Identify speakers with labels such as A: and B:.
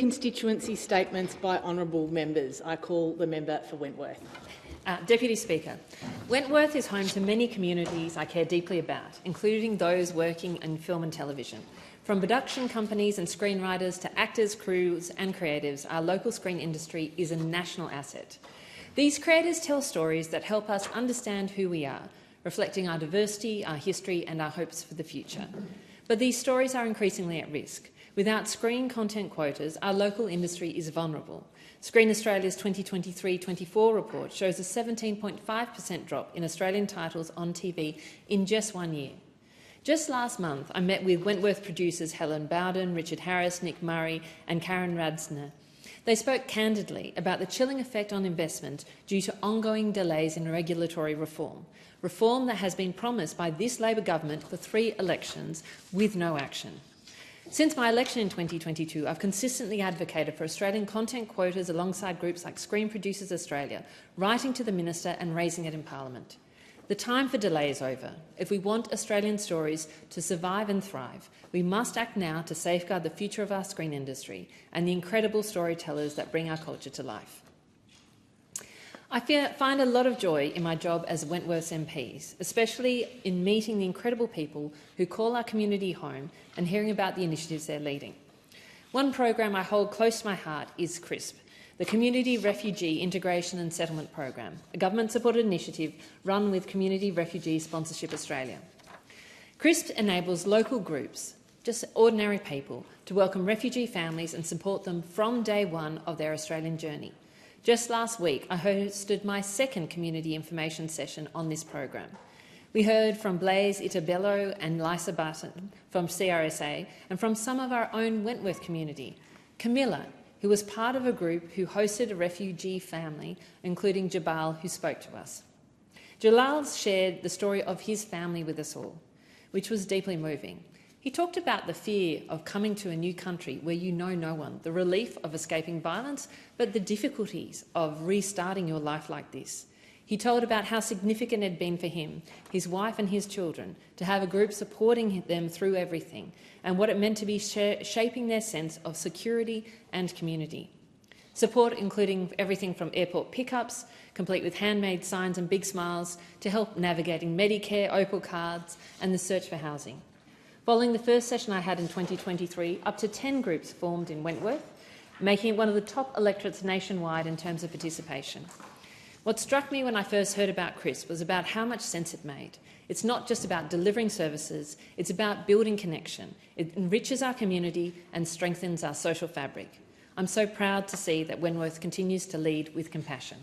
A: constituency statements by honourable members. I call the member for Wentworth.
B: Deputy Speaker, Wentworth is home to many communities I care deeply about, including those working in film and television. From production companies and screenwriters to actors, crews and creatives, our local screen industry is a national asset. These creators tell stories that help us understand who we are, reflecting our diversity, our history and our hopes for the future. But these stories are increasingly at risk. Without screen content quotas, our local industry is vulnerable. Screen Australia's 2023-24 report shows a 17.5% drop in Australian titles on TV in just 1 year. Just last month, I met with Wentworth producers Helen Bowden, Richard Harris, Nick Murray and Karen Radzyner. They spoke candidly about the chilling effect on investment due to ongoing delays in regulatory reform that has been promised by this Labor government for 3 elections with no action. Since my election in 2022, I've consistently advocated for Australian content quotas alongside groups like Screen Producers Australia, writing to the Minister and raising it in Parliament. The time for delay is over. If we want Australian stories to survive and thrive, we must act now to safeguard the future of our screen industry and the incredible storytellers that bring our culture to life. I find a lot of joy in my job as Wentworth's MPs, especially in meeting the incredible people who call our community home and hearing about the initiatives they're leading. One program I hold close to my heart is CRISP, the Community Refugee Integration and Settlement Program, a government-supported initiative run with Community Refugee Sponsorship Australia. CRISP enables local groups, just ordinary people, to welcome refugee families and support them from day one of their Australian journey. Just last week, I hosted my second community information session on this program. We heard from Blaise Itabello and Lisa Button from CRSA and from some of our own Wentworth community. Camilla, who was part of a group who hosted a refugee family, including Jabal, who spoke to us. Jalal shared the story of his family with us all, which was deeply moving. He talked about the fear of coming to a new country where you know no one, the relief of escaping violence, but the difficulties of restarting your life like this. He told about how significant it had been for him, his wife and his children, to have a group supporting them through everything, and what it meant to be shaping their sense of security and community. Support including everything from airport pickups, complete with handmade signs and big smiles, to help navigating Medicare, Opal cards and the search for housing. Following the first session I had in 2023, up to 10 groups formed in Wentworth, making it one of the top electorates nationwide in terms of participation. What struck me when I first heard about CRISP was about how much sense it made. It's not just about delivering services, it's about building connection. It enriches our community and strengthens our social fabric. I'm so proud to see that Wentworth continues to lead with compassion.